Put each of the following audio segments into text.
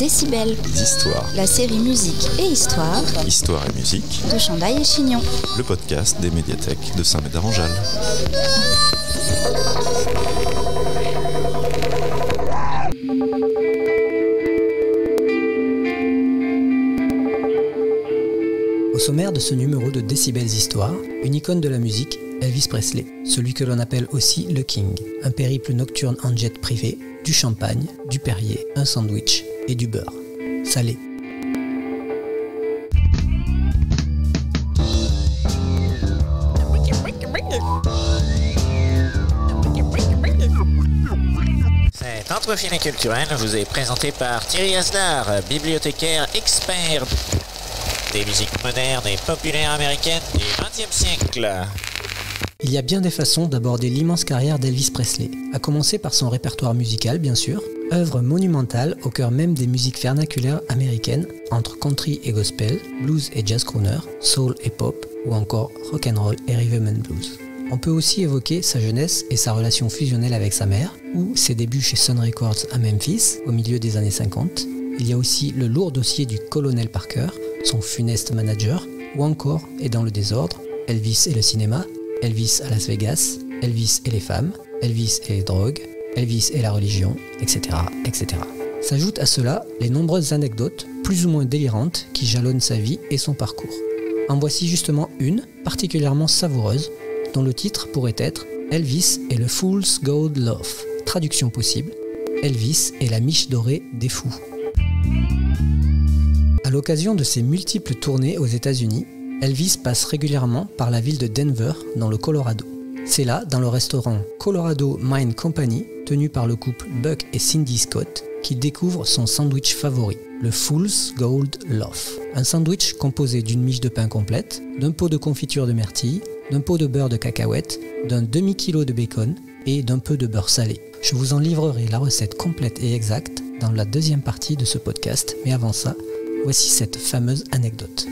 Décibels. D'histoire. La série musique et histoire. Histoire et musique. De Chandail et Chignon. Le podcast des médiathèques de Saint-Médard-en-Jalles. Au sommaire de ce numéro de Décibels Histoire, une icône de la musique, Elvis Presley, celui que l'on appelle aussi le King, un périple nocturne en jet privé, du champagne, du Perrier, un sandwich et du beurre. Salé. Cet entrefilet culturel vous est présenté par Thierry Asdar, bibliothécaire expert des musiques modernes et populaires américaines du XXe siècle. Il y a bien des façons d'aborder l'immense carrière d'Elvis Presley, à commencer par son répertoire musical bien sûr, œuvre monumentale au cœur même des musiques vernaculaires américaines, entre country et gospel, blues et jazz crooner, soul et pop, ou encore rock'n'roll et rhythm and blues. On peut aussi évoquer sa jeunesse et sa relation fusionnelle avec sa mère, ou ses débuts chez Sun Records à Memphis, au milieu des années 50. Il y a aussi le lourd dossier du colonel Parker, son funeste manager, ou encore, et dans le désordre, Elvis et le cinéma, Elvis à Las Vegas, Elvis et les femmes, Elvis et les drogues, Elvis et la religion, etc., etc. S'ajoutent à cela les nombreuses anecdotes, plus ou moins délirantes, qui jalonnent sa vie et son parcours. En voici justement une, particulièrement savoureuse, dont le titre pourrait être Elvis et le Fool's Gold Loaf. Traduction possible, Elvis et la miche dorée des fous. À l'occasion de ses multiples tournées aux États-Unis, Elvis passe régulièrement par la ville de Denver, dans le Colorado. C'est là, dans le restaurant Colorado Mine Company, tenu par le couple Buck et Cindy Scott, qu'il découvre son sandwich favori, le Fool's Gold Loaf. Un sandwich composé d'une miche de pain complète, d'un pot de confiture de myrtille, d'un pot de beurre de cacahuète, d'un demi-kilo de bacon et d'un peu de beurre salé. Je vous en livrerai la recette complète et exacte dans la deuxième partie de ce podcast, mais avant ça, voici cette fameuse anecdote.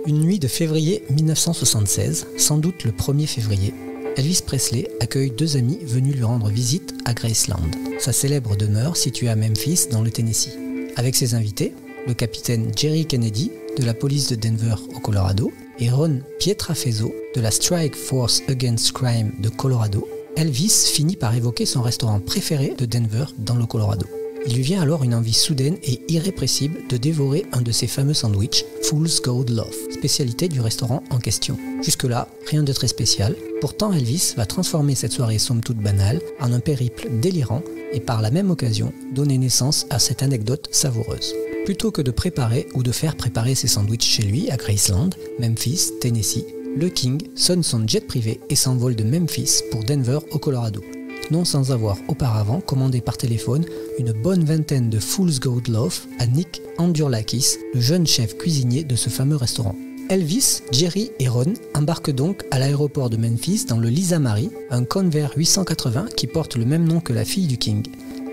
Une nuit de février 1976, sans doute le 1er février, Elvis Presley accueille deux amis venus lui rendre visite à Graceland, sa célèbre demeure située à Memphis dans le Tennessee. Avec ses invités, le capitaine Jerry Kennedy de la police de Denver au Colorado et Ron Pietrafezzo de la Strike Force Against Crime de Colorado, Elvis finit par évoquer son restaurant préféré de Denver dans le Colorado. Il lui vient alors une envie soudaine et irrépressible de dévorer un de ses fameux sandwichs, Fool's Gold Loaf, spécialité du restaurant en question. Jusque-là, rien de très spécial. Pourtant, Elvis va transformer cette soirée somme toute banale en un périple délirant et par la même occasion donner naissance à cette anecdote savoureuse. Plutôt que de préparer ou de faire préparer ses sandwichs chez lui à Graceland, Memphis, Tennessee, le King sonne son jet privé et s'envole de Memphis pour Denver au Colorado. Non sans avoir auparavant commandé par téléphone une bonne vingtaine de Fool's Gold Loaf à Nick Andurlakis, le jeune chef cuisinier de ce fameux restaurant. Elvis, Jerry et Ron embarquent donc à l'aéroport de Memphis dans le Lisa Marie, un Convair 880 qui porte le même nom que la fille du King.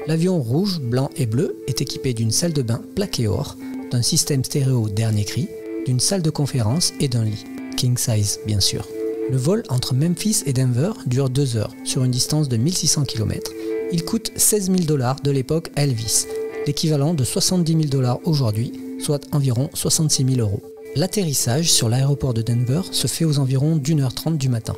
L'avion rouge, blanc et bleu est équipé d'une salle de bain plaquée or, d'un système stéréo dernier cri, d'une salle de conférence et d'un lit. King size, bien sûr. Le vol entre Memphis et Denver dure 2 heures, sur une distance de 1600 km. Il coûte 16 000 $ de l'époque à Elvis, l'équivalent de 70 000 $ aujourd'hui, soit environ 66 000 €. L'atterrissage sur l'aéroport de Denver se fait aux environs d'1h30 du matin.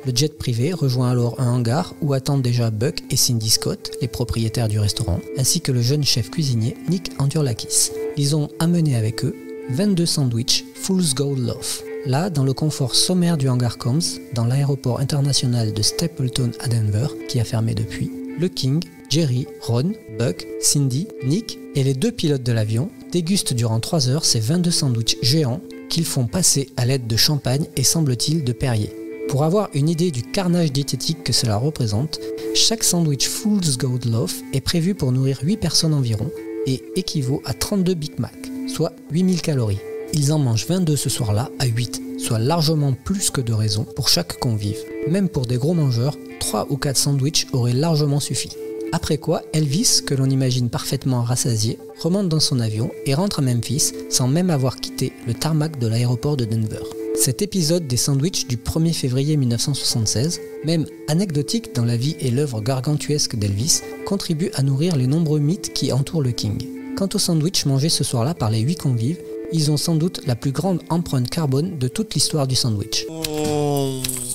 Le jet privé rejoint alors un hangar où attendent déjà Buck et Cindy Scott, les propriétaires du restaurant, ainsi que le jeune chef cuisinier Nick Andurlakis. Ils ont amené avec eux 22 sandwichs Fool's Gold Loaf. Là, dans le confort sommaire du hangar Combs, dans l'aéroport international de Stapleton à Denver, qui a fermé depuis, le King, Jerry, Ron, Buck, Cindy, Nick et les deux pilotes de l'avion dégustent durant 3 heures ces 22 sandwichs géants qu'ils font passer à l'aide de champagne et semble-t-il de Perrier. Pour avoir une idée du carnage diététique que cela représente, chaque sandwich Fool's Gold Loaf est prévu pour nourrir 8 personnes environ et équivaut à 32 Big Mac, soit 8000 calories. Ils en mangent 22 ce soir-là à 8, soit largement plus que de raison pour chaque convive. Même pour des gros mangeurs, 3 ou 4 sandwichs auraient largement suffi. Après quoi, Elvis, que l'on imagine parfaitement rassasié, remonte dans son avion et rentre à Memphis sans même avoir quitté le tarmac de l'aéroport de Denver. Cet épisode des sandwichs du 1er février 1976, même anecdotique dans la vie et l'œuvre gargantuesque d'Elvis, contribue à nourrir les nombreux mythes qui entourent le King. Quant au sandwich mangé ce soir-là par les 8 convives, ils ont sans doute la plus grande empreinte carbone de toute l'histoire du sandwich.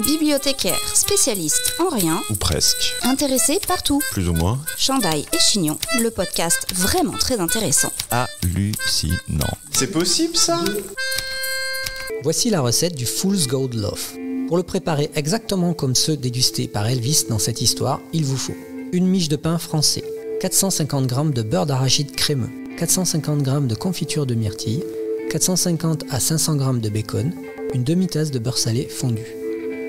Bibliothécaire, spécialiste en rien, Ou presque. intéressé partout. Plus ou moins. Chandail et Chignon, le podcast vraiment très intéressant. Hallucinant. C'est possible ça? Voici la recette du Fool's Gold Loaf. Pour le préparer exactement comme ceux dégustés par Elvis dans cette histoire, il vous faut une miche de pain français, 450 g de beurre d'arachide crémeux, 450 g de confiture de myrtille, 450 à 500 g de bacon, une demi-tasse de beurre salé fondu.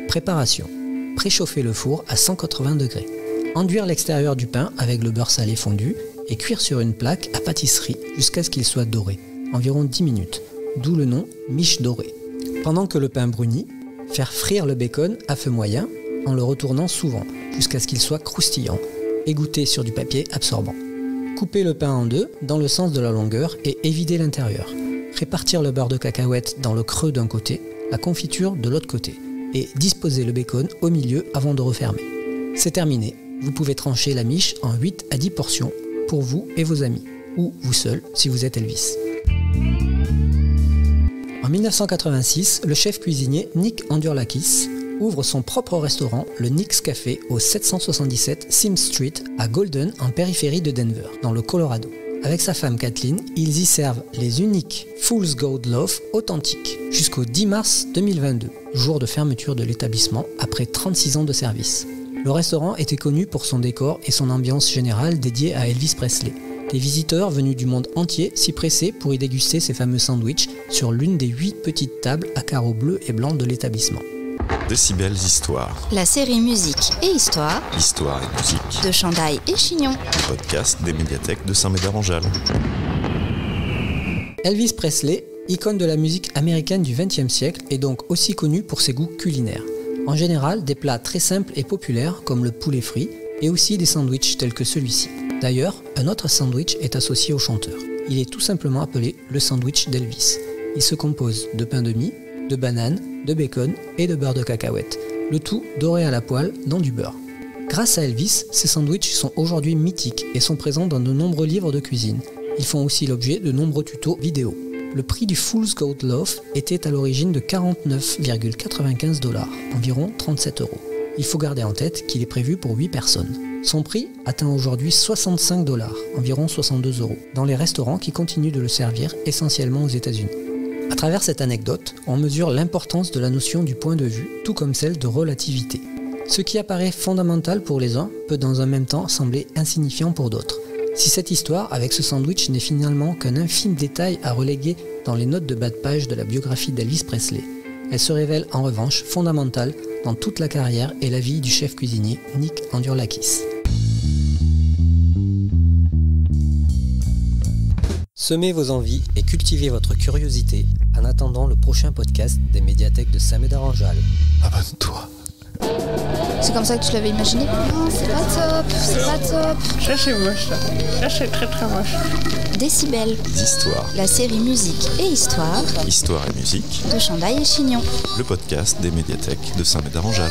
Préparation. Préchauffer le four à 180 degrés. Enduire l'extérieur du pain avec le beurre salé fondu et cuire sur une plaque à pâtisserie jusqu'à ce qu'il soit doré, environ 10 minutes, d'où le nom miche dorée. Pendant que le pain brunit, faire frire le bacon à feu moyen en le retournant souvent jusqu'à ce qu'il soit croustillant, égoutter sur du papier absorbant. Couper le pain en deux dans le sens de la longueur et évider l'intérieur. Répartir le beurre de cacahuète dans le creux d'un côté, la confiture de l'autre côté et disposer le bacon au milieu avant de refermer. C'est terminé, vous pouvez trancher la miche en 8 à 10 portions pour vous et vos amis, ou vous seul si vous êtes Elvis. En 1986, le chef cuisinier Nick Andurlakis ouvre son propre restaurant, le Nick's Café, au 777 Sims Street à Golden, en périphérie de Denver, dans le Colorado. Avec sa femme Kathleen, ils y servent les uniques Fool's Gold Loaf authentiques jusqu'au 10 mars 2022, jour de fermeture de l'établissement après 36 ans de service. Le restaurant était connu pour son décor et son ambiance générale dédiée à Elvis Presley. Des visiteurs venus du monde entier s'y pressaient pour y déguster ces fameux sandwichs sur l'une des 8 petites tables à carreaux bleus et blancs de l'établissement. Décibels Histoire. La série musique et histoire Histoire et musique. de Chandail et Chignon. Podcast des médiathèques de Saint-Médard-en-Jalles. Elvis Presley, icône de la musique américaine du XXe siècle, est donc aussi connu pour ses goûts culinaires. En général, des plats très simples et populaires comme le poulet frit et aussi des sandwichs tels que celui-ci. D'ailleurs, un autre sandwich est associé au chanteur. Il est tout simplement appelé le sandwich d'Elvis. Il se compose de pain de mie, de bananes, de bacon et de beurre de cacahuète, le tout doré à la poêle dans du beurre. Grâce à Elvis, ces sandwichs sont aujourd'hui mythiques et sont présents dans de nombreux livres de cuisine. Ils font aussi l'objet de nombreux tutos vidéo. Le prix du Fool's Gold Loaf était à l'origine de 49,95 $, environ 37 €. Il faut garder en tête qu'il est prévu pour 8 personnes. Son prix atteint aujourd'hui 65 $, environ 62 €, dans les restaurants qui continuent de le servir essentiellement aux États-Unis. À travers cette anecdote, on mesure l'importance de la notion du point de vue, tout comme celle de relativité. Ce qui apparaît fondamental pour les uns peut dans un même temps sembler insignifiant pour d'autres. Si cette histoire avec ce sandwich n'est finalement qu'un infime détail à reléguer dans les notes de bas de page de la biographie d'Elvis Presley, elle se révèle en revanche fondamentale dans toute la carrière et la vie du chef cuisinier Nick Andurlakis. Semez vos envies et cultivez votre curiosité en attendant le prochain podcast des médiathèques de Saint-Médard-en-Jalles. Abonne-toi. C'est comme ça que tu l'avais imaginé? Non, c'est pas top, c'est pas top. Ça c'est moche ça. Ça c'est très très moche. Décibels, Histoires. la série musique et histoire Histoire et musique. de Chandail et Chignon. Le podcast des médiathèques de Saint-Médard-en-Jalles.